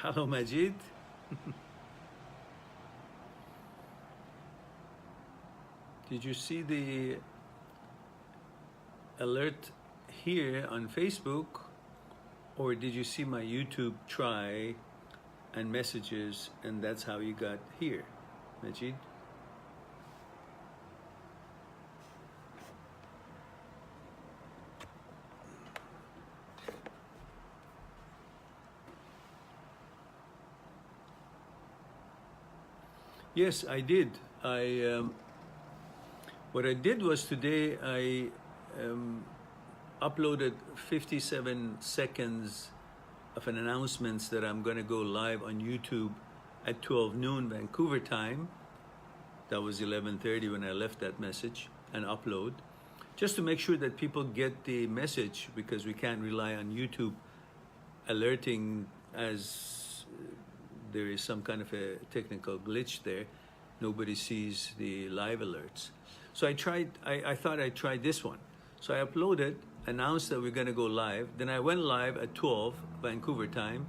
Hello, Majid. Did you see the alert here on Facebook, or did you see my YouTube try and messages, and that's how you got here, Majid? Yes, I did. What I did was today I uploaded 57 seconds of an announcements that I'm going to go live on YouTube at 12 noon Vancouver time. That was 11:30 when I left that message and upload, just to make sure that people get the message, because we can't rely on YouTube alerting as there is some kind of a technical glitch there. Nobody sees the live alerts. So I thought I'd try this one. So I uploaded, announced that we're gonna go live. Then I went live at 12 Vancouver time,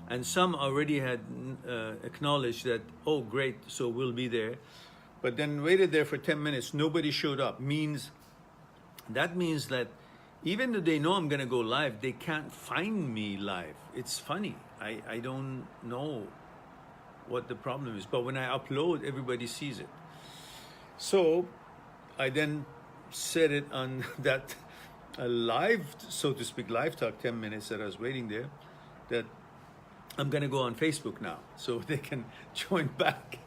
and some already had acknowledged that, oh great, so we'll be there. But then waited there for 10 minutes, nobody showed up. That means that even though they know I'm gonna go live, they can't find me live. It's funny, I don't know what the problem is, but when I upload, everybody sees it. So I then said it on that live, so to speak, live talk, 10 minutes that I was waiting there, that I'm gonna go on Facebook now, so they can join back.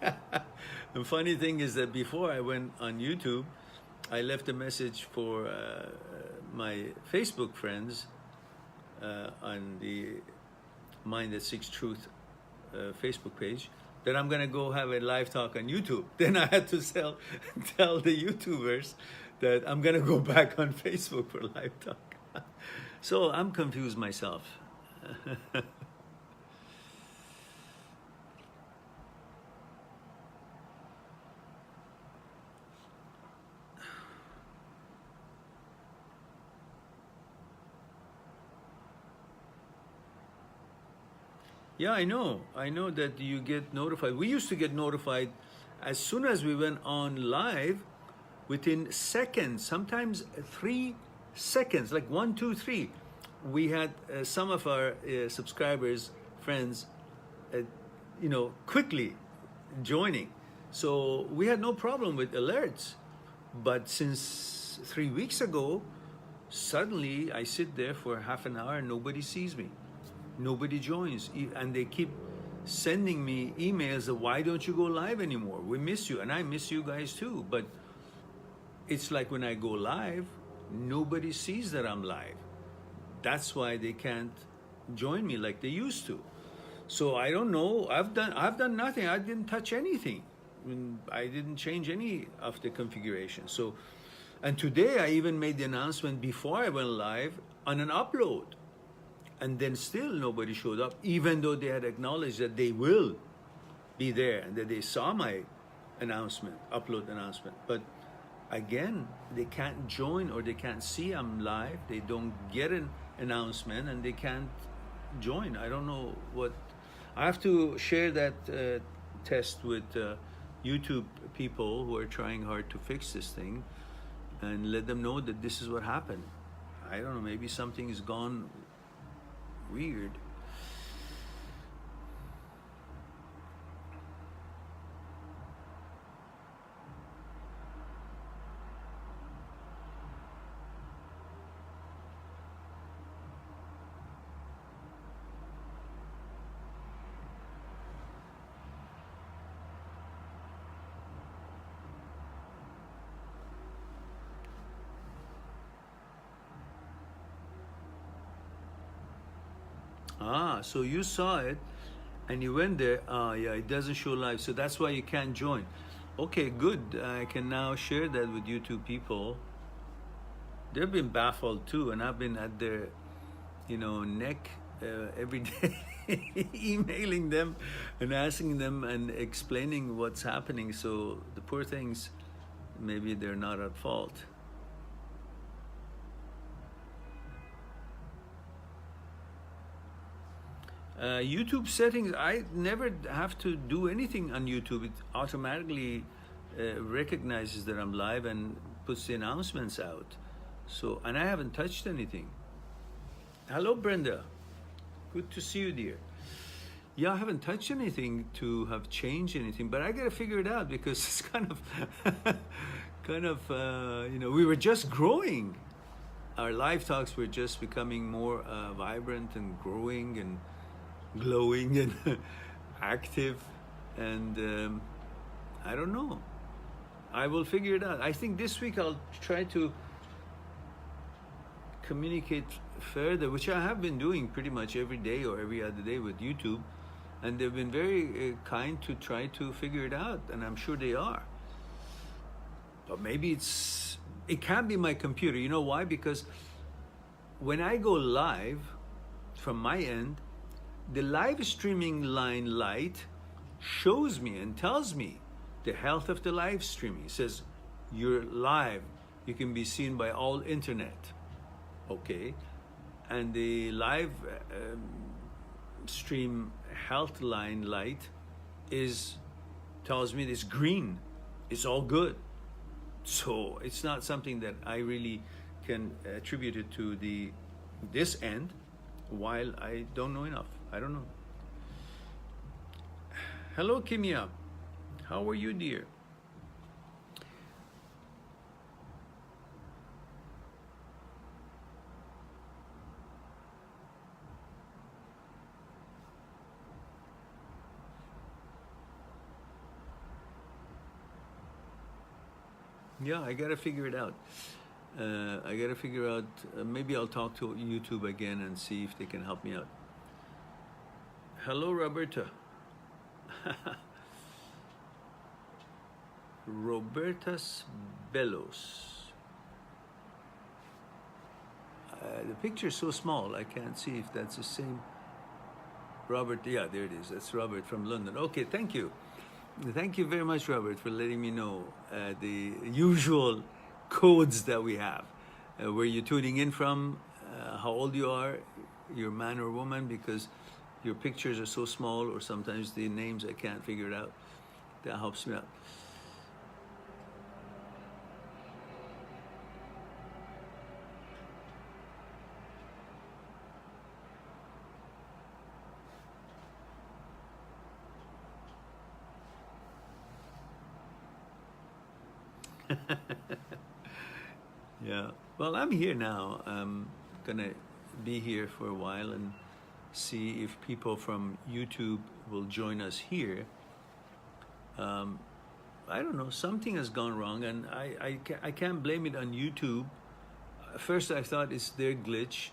The funny thing is that before I went on YouTube, I left a message for my Facebook friends on the Mind That Seeks Truth Facebook page, that I'm gonna go have a live talk on YouTube. Then I had to tell the YouTubers that I'm gonna go back on Facebook for live talk. So I'm confused myself. Yeah, I know that you get notified. We used to get notified as soon as we went on live, within seconds, sometimes 3 seconds, like 1, 2, 3. We had some of our subscribers, friends, quickly joining. So we had no problem with alerts. But since 3 weeks ago, suddenly I sit there for half an hour and nobody sees me. Nobody joins, and they keep sending me emails of, why don't you go live anymore? We miss you, and I miss you guys too. But it's like when I go live, nobody sees that I'm live. That's why they can't join me like they used to. So I don't know. I've done nothing. I didn't touch anything. I didn't change any of the configuration. So, and today I even made the announcement before I went live on an upload. And then still nobody showed up, even though they had acknowledged that they will be there and that they saw my announcement, upload announcement. But again, they can't join, or they can't see I'm live. They don't get an announcement and they can't join. I don't know what. I have to share that test with YouTube people who are trying hard to fix this thing, and let them know that this is what happened. I don't know, maybe something is gone weird. So you saw it and you went there. Yeah, it doesn't show live, so that's why you can't join. Okay, good. I can now share that with YouTube people. They've been baffled too, and I've been at their neck every day, emailing them and asking them and explaining what's happening. So the poor things, maybe they're not at fault. YouTube settings, I never have to do anything on YouTube. It automatically recognizes that I'm live and puts the announcements out. So, and I haven't touched anything. Hello, Brenda. Good to see you, dear. Yeah, I haven't touched anything to have changed anything, but I gotta figure it out because it's kind of, you know, we were just growing. Our live talks were just becoming more vibrant and growing and glowing and active, and I don't know. I will figure it out. I think this week I'll try to communicate further, which I have been doing pretty much every day or every other day with YouTube, and they've been very kind to try to figure it out, and I'm sure they are. But maybe it can't be my computer. You know why? Because when I go live from my end, the live streaming line light shows me and tells me the health of the live streaming. It says, you're live. You can be seen by all internet. Okay. And the live stream health line light tells me it's green. It's all good. So it's not something that I really can attribute it to this end, while I don't know enough. I don't know. Hello, Kimia. How are you, dear? Yeah, I gotta figure it out. I gotta figure out, maybe I'll talk to YouTube again and see if they can help me out. Hello, Roberta. Roberta's Bellos. The picture is so small, I can't see if that's the same. Robert, yeah, there it is. That's Robert from London. Okay, thank you. Thank you very much, Robert, for letting me know the usual codes that we have. Where you're tuning in from, how old you are, you're man or woman, because your pictures are so small, or sometimes the names I can't figure it out. That helps me out. Yeah, well, I'm here now. I'm gonna be here for a while and see if people from YouTube will join us here. I don't know, something has gone wrong, and I can't blame it on YouTube. First, I thought it's their glitch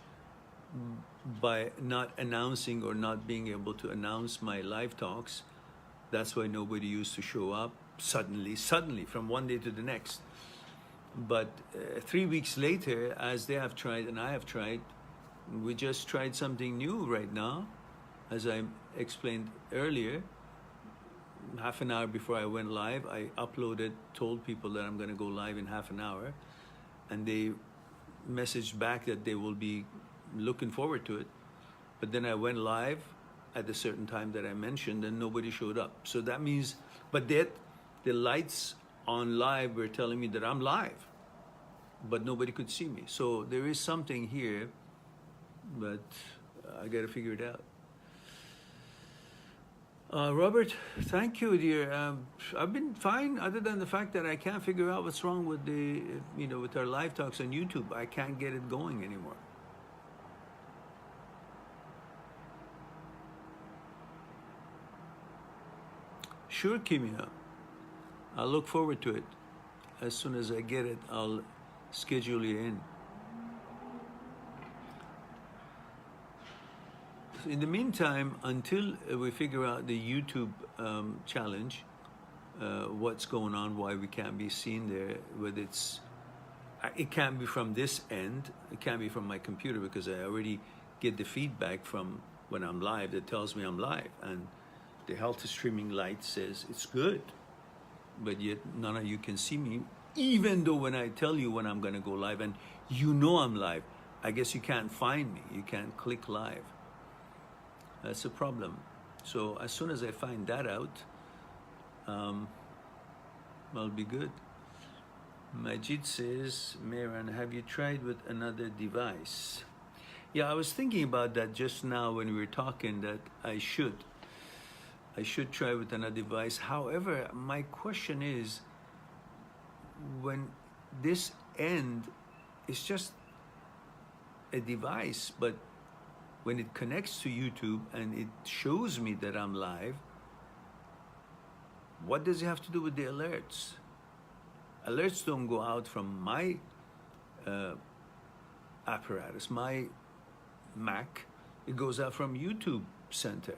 by not announcing or not being able to announce my live talks. That's why nobody used to show up suddenly, from one day to the next. But 3 weeks later, as they have tried and I have tried, we just tried something new right now. As I explained earlier, half an hour before I went live, I uploaded, told people that I'm going to go live in half an hour, and they messaged back that they will be looking forward to it. But then I went live at a certain time that I mentioned, and nobody showed up. So that means, but that the lights on live were telling me that I'm live, but nobody could see me. So there is something here, but I got to figure it out. Robert, thank you, dear. I've been fine, other than the fact that I can't figure out what's wrong with with our live talks on YouTube. I can't get it going anymore. Sure, Kimia. I'll look forward to it. As soon as I get it, I'll schedule you in. In the meantime, until we figure out the YouTube challenge, what's going on, why we can't be seen there, whether it can't be from this end, it can't be from my computer, because I already get the feedback from when I'm live that tells me I'm live, and the health streaming light says it's good, but yet none of you can see me, even though when I tell you when I'm going to go live, and you know I'm live, I guess you can't find me, you can't click live. That's a problem. So as soon as I find that out, I'll be good. Majid says, Mehran, have you tried with another device? Yeah, I was thinking about that just now when we were talking, that I should try with another device. However, my question is, when this end is just a device, but when it connects to YouTube and it shows me that I'm live, what does it have to do with the alerts? Alerts don't go out from my apparatus, my Mac. It goes out from YouTube Center,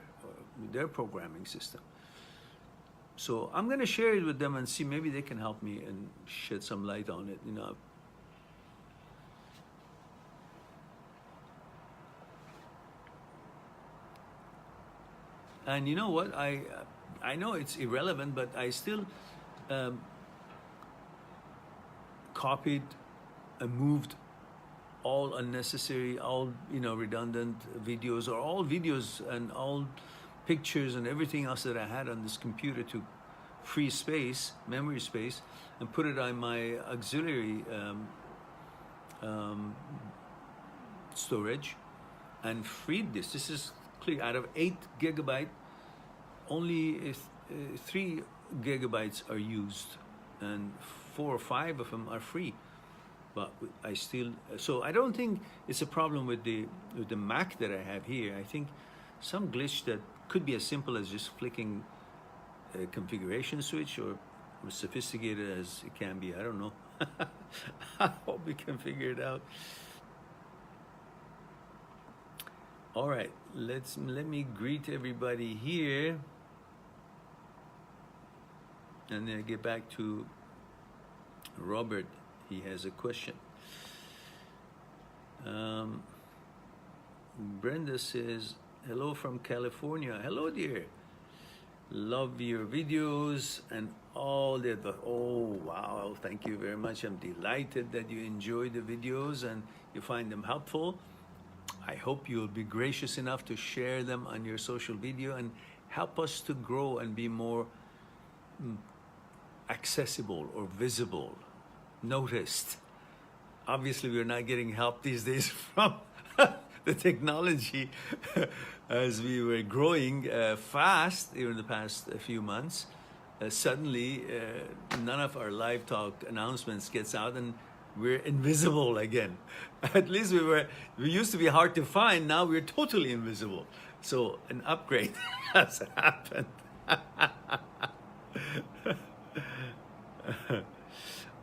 their programming system. So I'm going to share it with them and see, maybe they can help me and shed some light on it. You know. And you know what? I know it's irrelevant, but I still copied and moved all unnecessary, all redundant videos, or all videos and all pictures and everything else that I had on this computer to free space, memory space, and put it on my auxiliary storage, and freed this. This is clear. Out of 8 gigabyte, only 3 gigabytes are used, and 4 or 5 of them are free. But I still, so I don't think it's a problem with the Mac that I have here. I think some glitch that could be as simple as just flicking a configuration switch, or as sophisticated as it can be. I don't know. I hope we can figure it out. All right, let me greet everybody here, and then get back to Robert. He has a question. Brenda says, hello from California. Hello, dear. Love your videos and all that. Oh, wow. Thank you very much. I'm delighted that you enjoy the videos and you find them helpful. I hope you'll be gracious enough to share them on your social video and help us to grow and be more accessible or visible, noticed. Obviously, we're not getting help these days from the technology as we were growing fast in the past few months. Suddenly, none of our live talk announcements gets out, and we're invisible again. At least we used to be hard to find. Now we're totally invisible. So an upgrade has happened.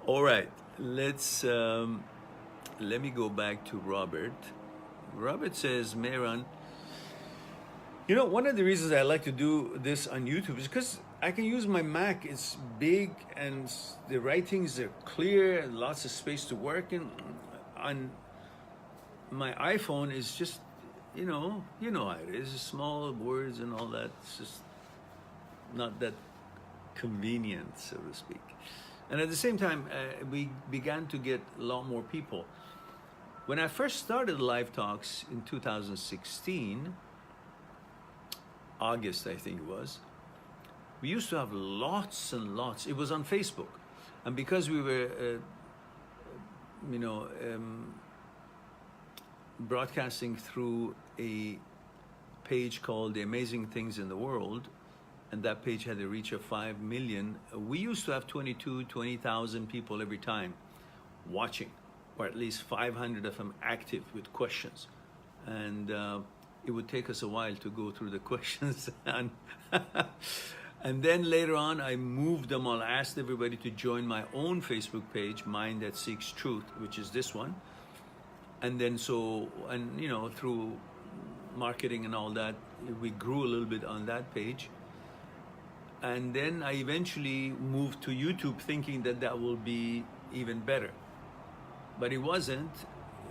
All right, let me go back to Robert. Robert says, Mehran, you know, one of the reasons I like to do this on YouTube is because I can use my Mac. It's big and the writings are clear, lots of space to work in. On my iPhone is just, you know how it is, small words and all that. It's just not that convenient, so to speak. And at the same time, we began to get a lot more people. When I first started live talks in 2016, August I think it was, we used to have lots and lots. It was on Facebook. And because we were, broadcasting through a page called The Amazing Things in the World, and that page had a reach of 5 million, we used to have 20,000 people every time watching, or at least 500 of them active with questions. And it would take us a while to go through the questions. And then later on, I moved them all. I asked everybody to join my own Facebook page, Mind That Seeks Truth, which is this one. And then through marketing and all that, we grew a little bit on that page. And then I eventually moved to YouTube thinking that will be even better. But it wasn't.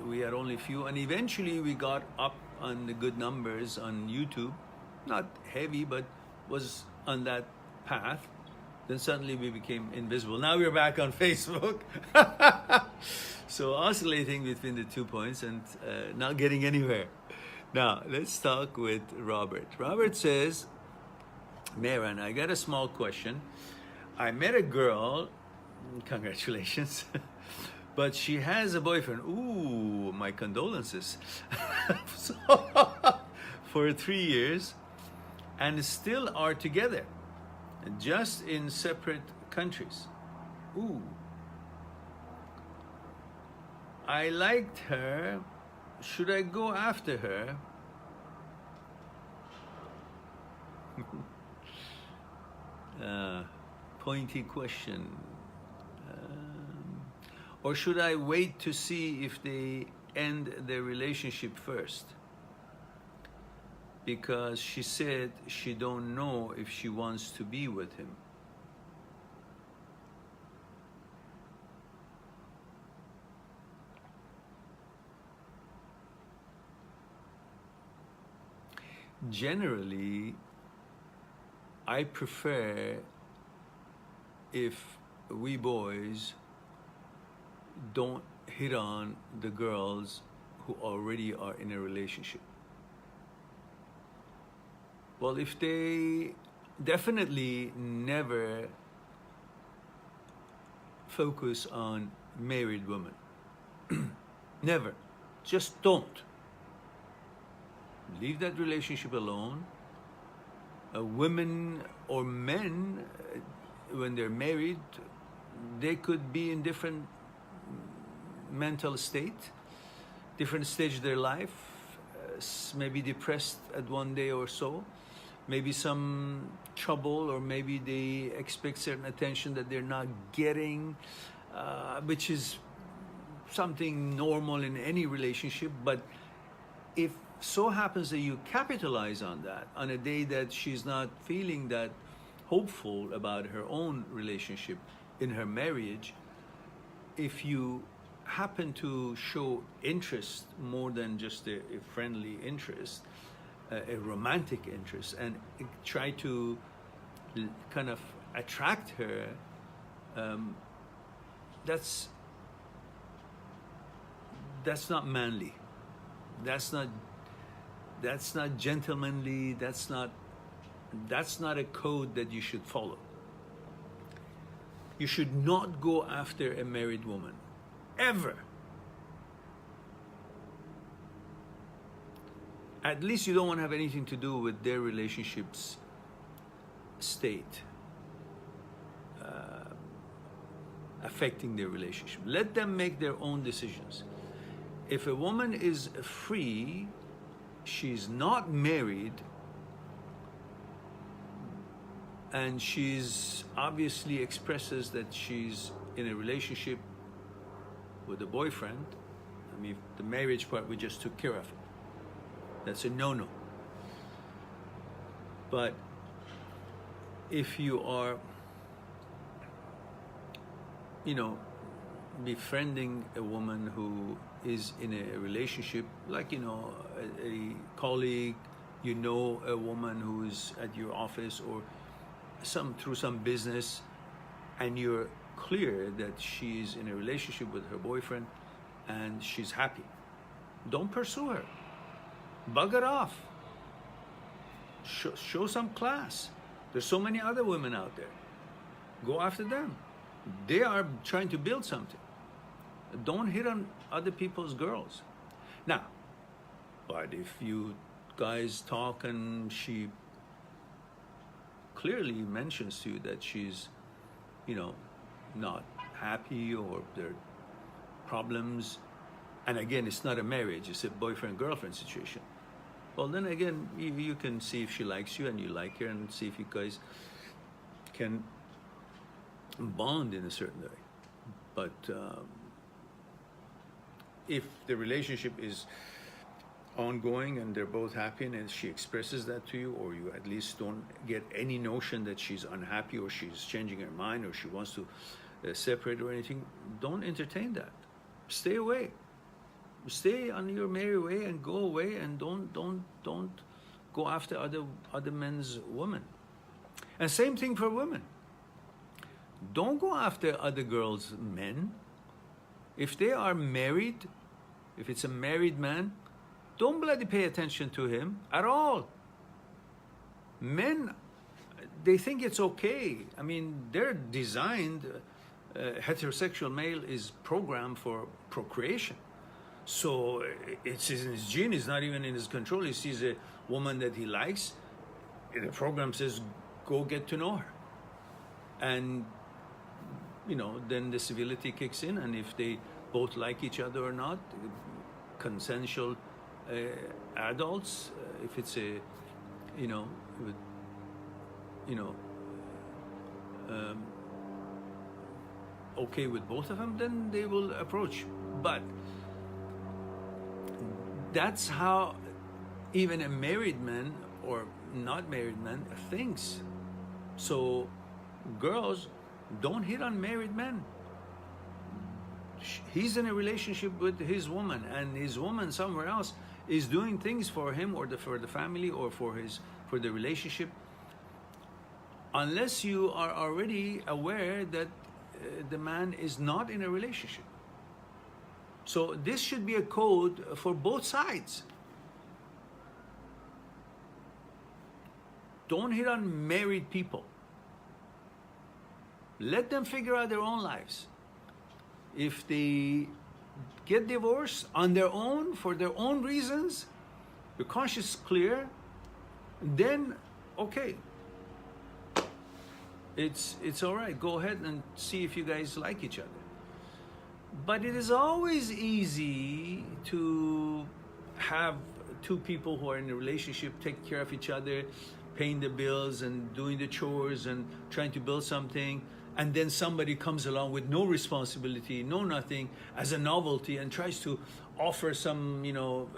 We had only a few. And eventually we got up on the good numbers on YouTube. Not heavy, but was on that path. Then suddenly we became invisible. Now we're back on Facebook. So oscillating between the 2 points and not getting anywhere. Now, let's talk with Robert. Robert says, Mehran, I got a small question. I met a girl, congratulations, but she has a boyfriend. Ooh, my condolences. So, for 3 years, and still are together, just in separate countries. Ooh. I liked her. Should I go after her? Pointy question. Or should I wait to see if they end their relationship first? Because she said she don't know if she wants to be with him. Generally, I prefer if we boys don't hit on the girls who already are in a relationship. Well, if they definitely never focus on married women. Never. Just don't. Leave that relationship alone. Women or men, when they're married, they could be in different mental state, different stage of their life, maybe depressed at one day or so, maybe some trouble, or maybe they expect certain attention that they're not getting, which is something normal in any relationship. But if so happens that you capitalize on that on a day that she's not feeling that hopeful about her own relationship in her marriage, if you happen to show interest more than just a friendly interest, a romantic interest, and try to kind of attract her, that's not manly. That's not gentlemanly. That's not a code that you should follow. You should not go after a married woman, ever. At least you don't want to have anything to do with their relationship's state, affecting their relationship. Let them make their own decisions. If a woman is free, she's not married, and she's obviously expresses that she's in a relationship with a boyfriend. I mean, the marriage part we just took care of. That's a no-no. But if you are, befriending a woman who is in a relationship, like, a colleague, a woman who is at your office or through some business, and you're clear that she's in a relationship with her boyfriend and she's happy, don't pursue her. Bug her off. Show some class. There's so many other women out there. Go after them. They are trying to build something. Don't hit on other people's girls. Now, but if you guys talk and she clearly mentions to you that she's, not happy, or there are problems, and again, it's not a marriage, it's a boyfriend-girlfriend situation, well, then again, you can see if she likes you and you like her, and see if you guys can bond in a certain way. But if the relationship is ongoing and they're both happy, and she expresses that to you, or you at least don't get any notion that she's unhappy or she's changing her mind or she wants to separate or anything, don't entertain that. Stay away. Stay on your merry way and go away, and don't go after other men's women. And same thing for women. Don't go after other girls' men. If they are married, if it's a married man, Don't bloody pay attention to him at all. Men, they think it's okay. I mean, they're designed, heterosexual male is programmed for procreation. So it's in his gene, it's not even in his control. He sees a woman that he likes, the program says, go get to know her. And, you know, then the civility kicks in, and if they both like each other or not, consensual adults, if it's a, you know, with, you know, okay with both of them, then they will approach. But that's how even a married man or not married man thinks. So girls, don't hit on married men. He's in a relationship with his woman, and his woman somewhere else is doing things for him or for the family or for the relationship. Unless you are already aware that the man is not in a relationship. So this should be a code for both sides. Don't hit on married people. Let them figure out their own lives. If they get divorced on their own, for their own reasons, your conscience is clear, then okay. It's all right. Go ahead and see if you guys like each other. But it is always easy to have two people who are in a relationship take care of each other, paying the bills and doing the chores and trying to build something, and then somebody comes along with no responsibility, no nothing, as a novelty, and tries to offer some, you know,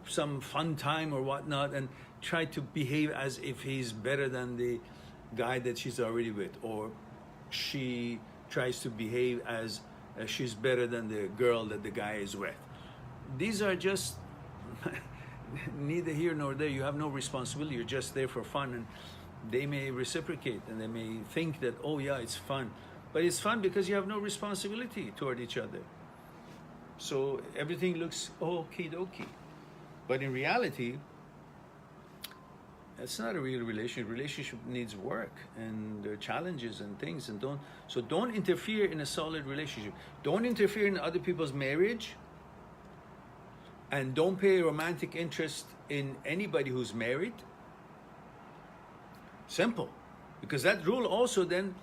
some fun time or whatnot, and try to behave as if he's better than the guy that she's already with, or she tries to behave as she's better than the girl that the guy is with. These are just neither here nor there. You have no responsibility. You're just there for fun, and they may reciprocate, and they may think that, oh yeah, it's fun. But it's fun because you have no responsibility toward each other. So everything looks okie dokie. But in reality, it's not a real relationship. Relationship needs work, and there are challenges and things, and don't interfere in a solid relationship. Don't interfere in other people's marriage, and don't pay romantic interest in anybody who's married. Simple, because that rule also then,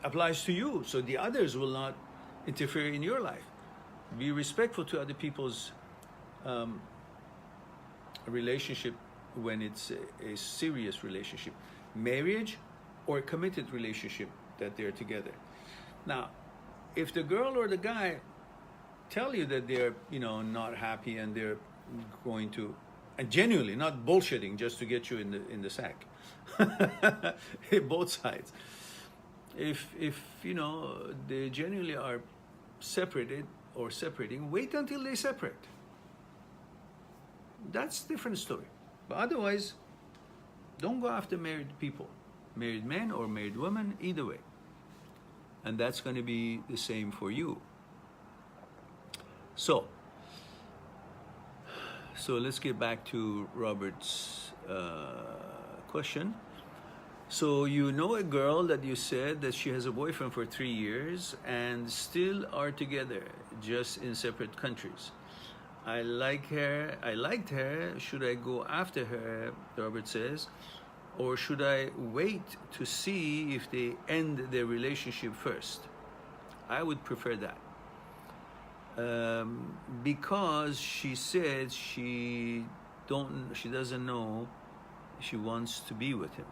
applies to you. So the others will not interfere in your life. Be respectful to other people's relationship when it's a serious relationship, marriage or a committed relationship that they're together. Now, if the girl or the guy tell you that they're, not happy and they're going to, and genuinely, not bullshitting just to get you in the sack, both sides. If they genuinely are separated or separating, wait until they separate. That's a different story. But otherwise, don't go after married people, married men or married women, either way. And that's going to be the same for you. So let's get back to Robert's question. So you know a girl that you said that she has a boyfriend for 3 years and still are together, just in separate countries. I liked her. Should I go after her, Robert says, or should I wait to see if they end their relationship first? I would prefer that. Because she said she doesn't know she wants to be with him.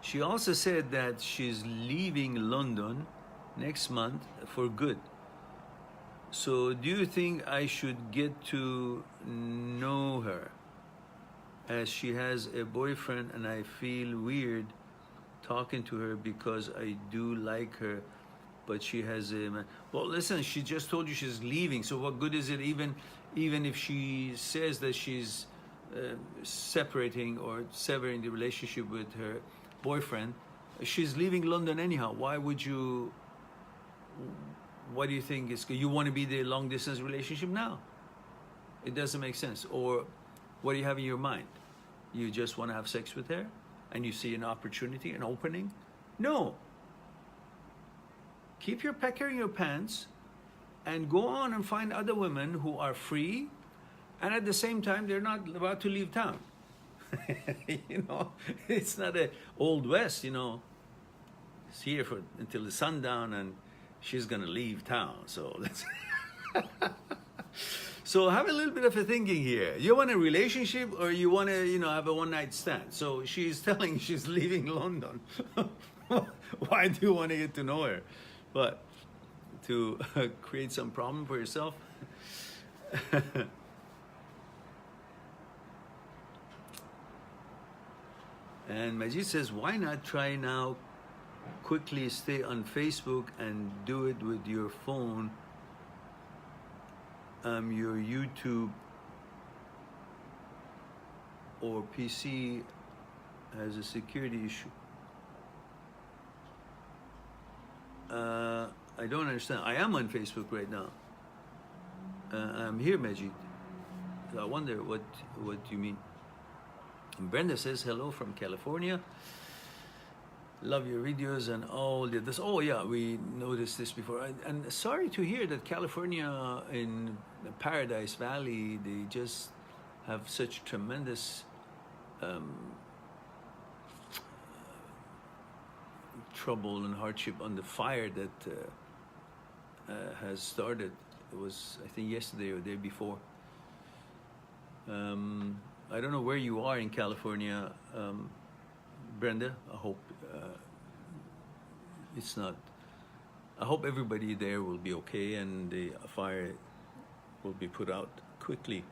She also said that she's leaving London next month for good. So do you think I should get to know her, as she has a boyfriend and I feel weird talking to her because I do like her, but she has a man? Well, listen, she just told you she's leaving, so what good is it even if she says that she's separating or severing the relationship with her boyfriend? She's leaving London anyhow. Why would you what do you think is, you want to be the long distance relationship now? It doesn't make sense. Or what do you have in your mind? You just want to have sex with her and you see an opportunity, an opening? No. Keep your pecker in your pants and go on and find other women who are free, and at the same time they're not about to leave town. You know, it's not a old west, you know. It's here for until the sundown and she's gonna leave town. So that's so have a little bit of a thinking here. You want a relationship or you want to, you know, have a one-night stand? So she's telling she's leaving London. Why do you want to get to know her? But to create some problem for yourself? And Majid says, why not try now, quickly stay on Facebook and do it with your phone, your YouTube or PC has a security issue. I don't understand. I am on Facebook right now. I'm here, Majid. So I wonder what you mean. And Brenda says, hello from California. Love your videos and all this. Oh yeah, we noticed this before. And sorry to hear that California in Paradise Valley, they just have such tremendous trouble and hardship on the fire that has started. It was, I think, yesterday or the day before. I don't know where you are in California, Brenda. I hope it's not. I hope everybody there will be okay and the fire will be put out quickly.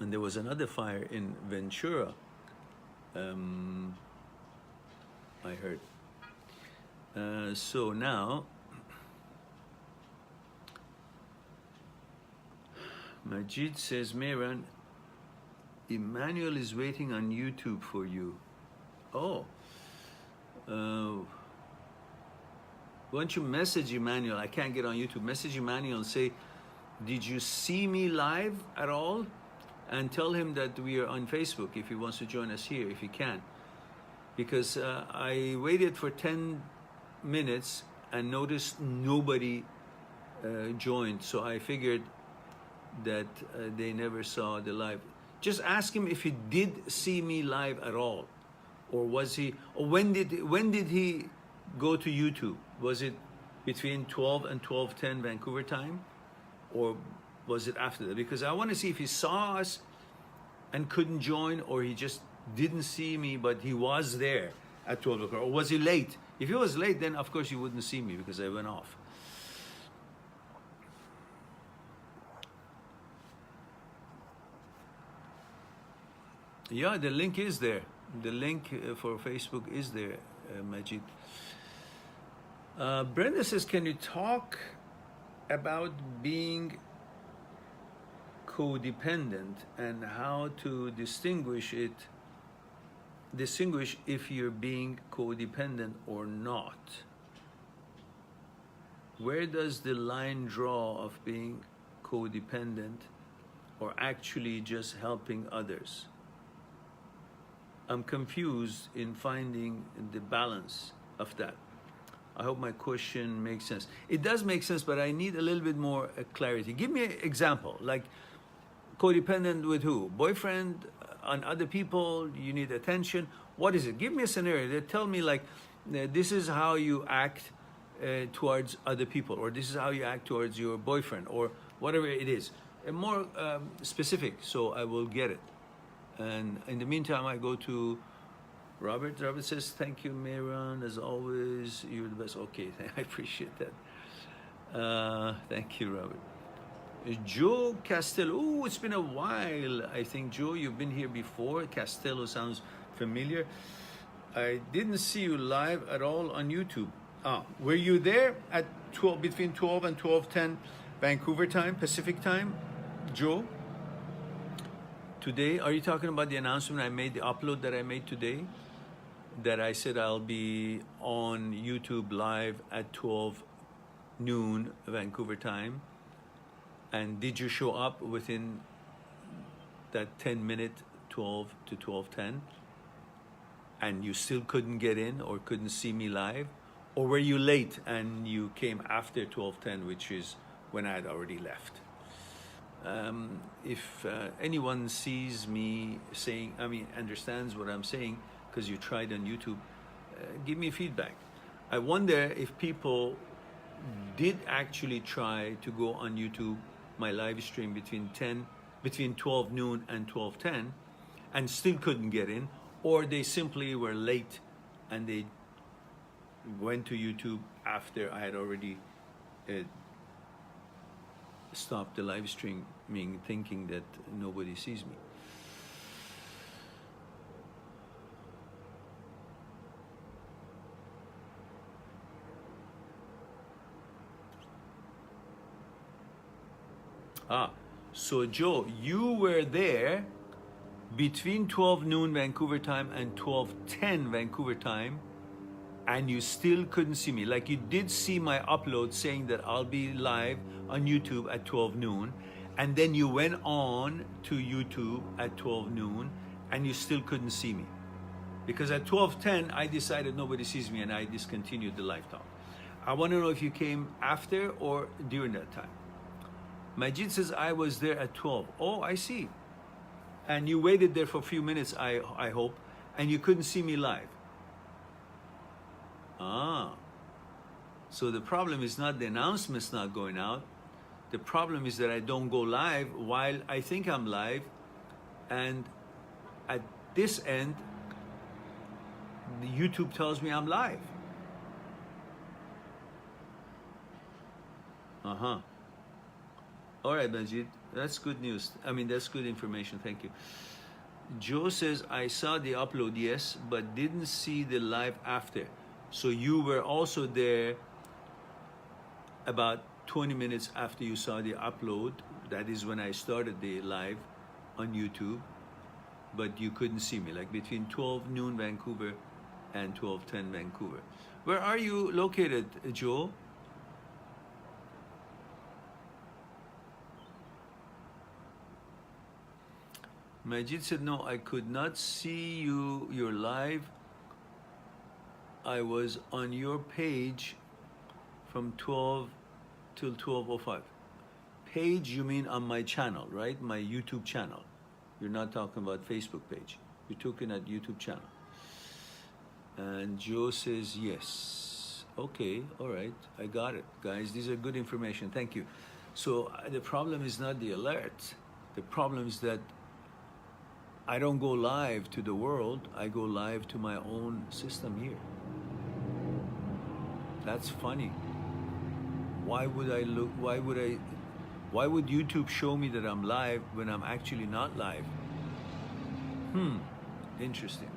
And there was another fire in Ventura, I heard. So now, Majid says, Mehran, Emmanuel is waiting on YouTube for you. Oh. Why don't you message Emmanuel? I can't get on YouTube. Message Emmanuel and say, did you see me live at all? And tell him that we are on Facebook if he wants to join us here, if he can. Because I waited for 10 minutes and noticed nobody joined. So I figured that they never saw the live. Just ask him if he did see me live at all, or was he? Or when did he go to YouTube? Was it between 12 and 12:10 Vancouver time, or was it after that? Because I want to see if he saw us and couldn't join, or he just didn't see me but he was there at 12 o'clock, or was he late? If he was late, then of course you wouldn't see me because I went off. Yeah, the link is there. The link for Facebook is there, Majid. Brenda says, can you talk about being codependent and how to distinguish if you're being codependent or not? Where does the line draw of being codependent or actually just helping others? I'm confused in finding the balance of that. I hope my question makes sense. It does make sense, but I need a little bit more clarity. Give me an example, like codependent with who? Boyfriend, on other people, you need attention. What is it? Give me a scenario. Tell me, like, this is how you act towards other people, or this is how you act towards your boyfriend, or whatever it is. More specific, so I will get it. And in the meantime, I go to Robert. Robert says, thank you, Mehran. As always, you're the best. Okay, I appreciate that. Thank you, Robert. Joe Castello. Oh, it's been a while. I think, Joe, you've been here before. Castello sounds familiar. I didn't see you live at all on YouTube. Were you there at 12, between 12 and 12:10 Vancouver time, Pacific time, Joe? Today, are you talking about the announcement I made, the upload that I made today? That I said I'll be on YouTube live at 12 noon Vancouver time, and did you show up within that 10-minute 12 to 12:10, and you still couldn't get in or couldn't see me live? Or were you late and you came after 12:10, which is when I had already left? If anyone sees me saying, understands what I'm saying, because you tried on YouTube, give me feedback. I wonder if people did actually try to go on YouTube, my live stream between 12 noon and 12:10, and still couldn't get in, or they simply were late and they went to YouTube after I had already stopped the live streaming, thinking that nobody sees me. So Joe, you were there between 12 noon Vancouver time and 12:10 Vancouver time, and you still couldn't see me. Like, you did see my upload saying that I'll be live on YouTube at 12 noon, and then you went on to YouTube at 12 noon, and you still couldn't see me. Because at 12:10, I decided nobody sees me, and I discontinued the live talk. I want to know if you came after or during that time. Majid says, I was there at 12. Oh, I see. And you waited there for a few minutes, I hope, and you couldn't see me live. So the problem is not the announcements not going out. The problem is that I don't go live while I think I'm live, and at this end, the YouTube tells me I'm live. All right, Majid, that's good news. That's good information. Thank you. Joe says, I saw the upload, yes, but didn't see the live after. So you were also there about 20 minutes after you saw the upload. That is when I started the live on YouTube, but you couldn't see me, like between 12 noon Vancouver and 12:10 Vancouver. Where are you located, Joe? Majid said, no, I could not see you, your live. I was on your page from 12 till 12:05. Page, you mean on my channel, right? My YouTube channel. You're not talking about Facebook page. You're talking at YouTube channel. And Joe says, yes. Okay, all right, I got it. Guys, these are good information, thank you. So the problem is not the alert. The problem is that I don't go live to the world, I go live to my own system here. That's funny. Why would YouTube show me that I'm live when I'm actually not live? Interesting.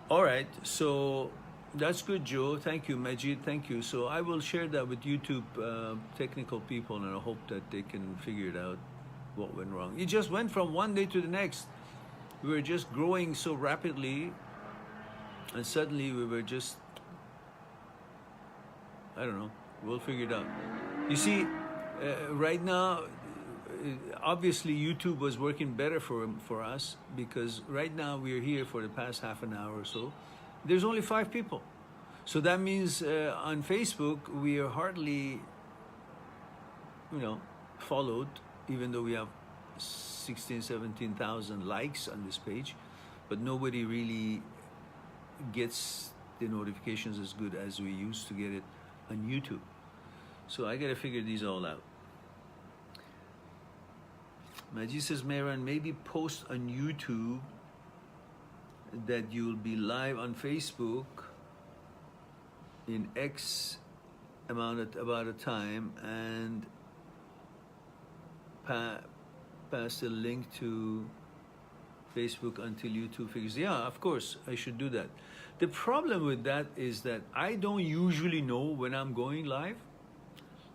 All right, so that's good, Joe. Thank you, Majid, thank you. So I will share that with YouTube technical people, and I hope that they can figure it out, what went wrong. It just went from one day to the next. We were just growing so rapidly, and suddenly we were just, I don't know, we'll figure it out. You see, right now, obviously YouTube was working better for us, because right now we're here for the past half an hour or so. There's only 5 people. So that means on Facebook, we are hardly, followed, even though we have 16,000, 17,000 likes on this page, but nobody really gets the notifications as good as we used to get it on YouTube. So I gotta figure these all out. Majid says, Mehran, maybe post on YouTube that you'll be live on Facebook in X about a time, and pass the link to Facebook until YouTube figures. Yeah, of course, I should do that. The problem with that is that I don't usually know when I'm going live.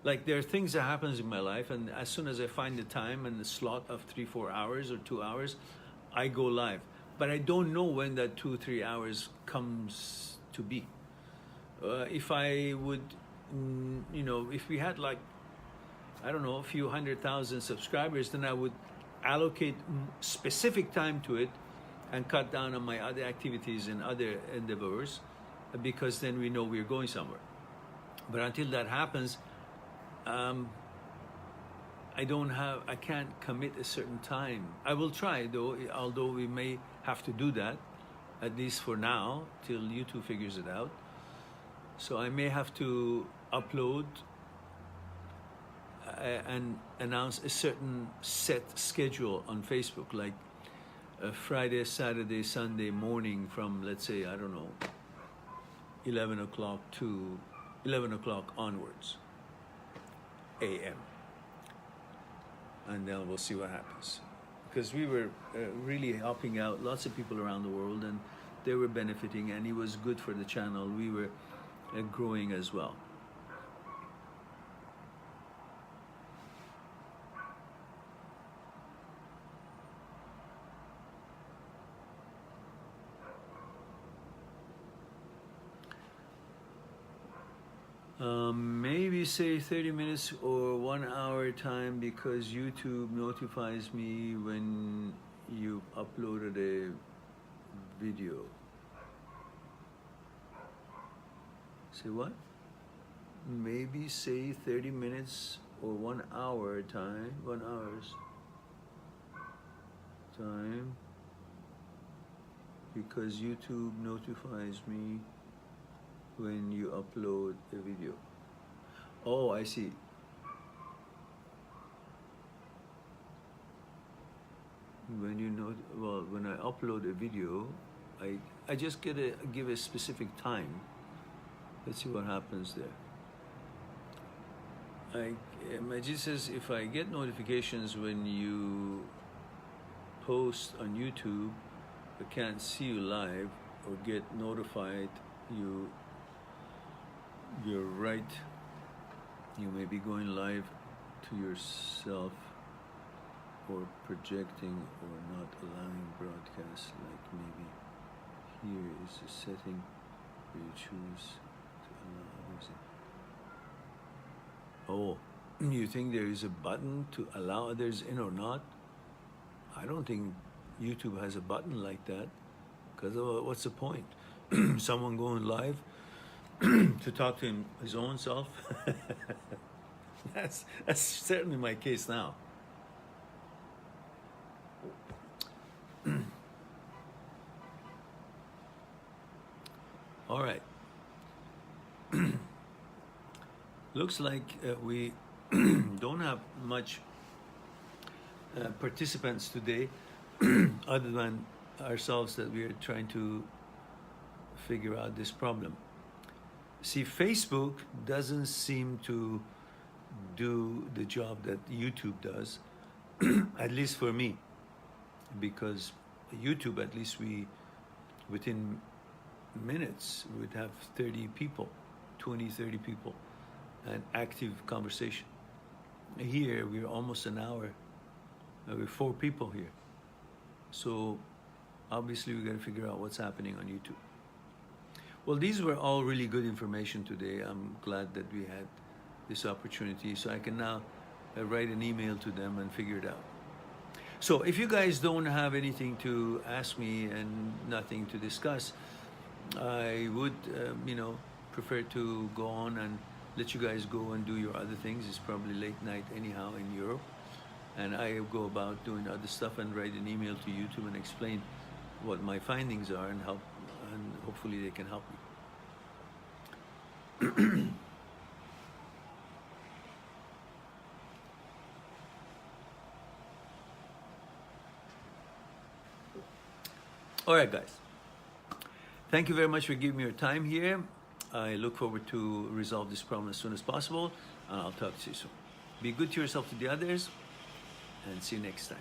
Like, there are things that happens in my life, and as soon as I find the time and the slot of 3-4 hours or 2 hours, I go live. But I don't know when that 2-3 hours comes to be. If I would you know, if we had like, I don't know, a few 100,000 subscribers, then I would allocate specific time to it and cut down on my other activities and other endeavors, because then we know we're going somewhere. But until that happens, I can't commit a certain time. I will try though, although we may have to do that, at least for now, till YouTube figures it out. So I may have to upload and announce a certain set schedule on Facebook, like Friday, Saturday, Sunday morning from, let's say, I don't know, 11 o'clock to 11 o'clock onwards, a.m. And then we'll see what happens. Because we were really helping out lots of people around the world, and they were benefiting, and it was good for the channel. We were growing as well. Maybe say 30 minutes or 1 hour time, because YouTube notifies me when you uploaded a video. Say what? Maybe say 30 minutes or 1 hour time, 1 hour's time, because YouTube notifies me when you upload a video. Oh, I see. When you know, well, when I upload a video, I just give a specific time. Let's see what happens there. Majid says, if I get notifications when you post on YouTube, I can't see you live or get notified, you're right. You may be going live to yourself or projecting or not allowing broadcast. Like maybe here is a setting where you choose to allow others in. Oh, you think there is a button to allow others in or not? I don't think YouTube has a button like that, because what's the point? Someone going live to talk to his own self? That's certainly my case now. All right. Looks like we don't have much participants today, other than ourselves, that we are trying to figure out this problem. See, Facebook doesn't seem to do the job that YouTube does, at least for me, because YouTube, at least within minutes, we'd have 30 people, 20, 30 people, an active conversation. Here, we're almost an hour. We're 4 people here. So obviously we got to figure out what's happening on YouTube. Well, these were all really good information today. I'm glad that we had this opportunity, so I can now write an email to them and figure it out. So if you guys don't have anything to ask me and nothing to discuss, I would, prefer to go on and let you guys go and do your other things. It's probably late night anyhow in Europe, and I go about doing other stuff and write an email to YouTube and explain what my findings are and help, and hopefully they can help me. All right, guys. Thank you very much for giving me your time here. I look forward to resolve this problem as soon as possible, and I'll talk to you soon. Be good to yourself, to the others, and see you next time.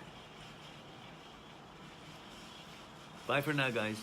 Bye for now, guys.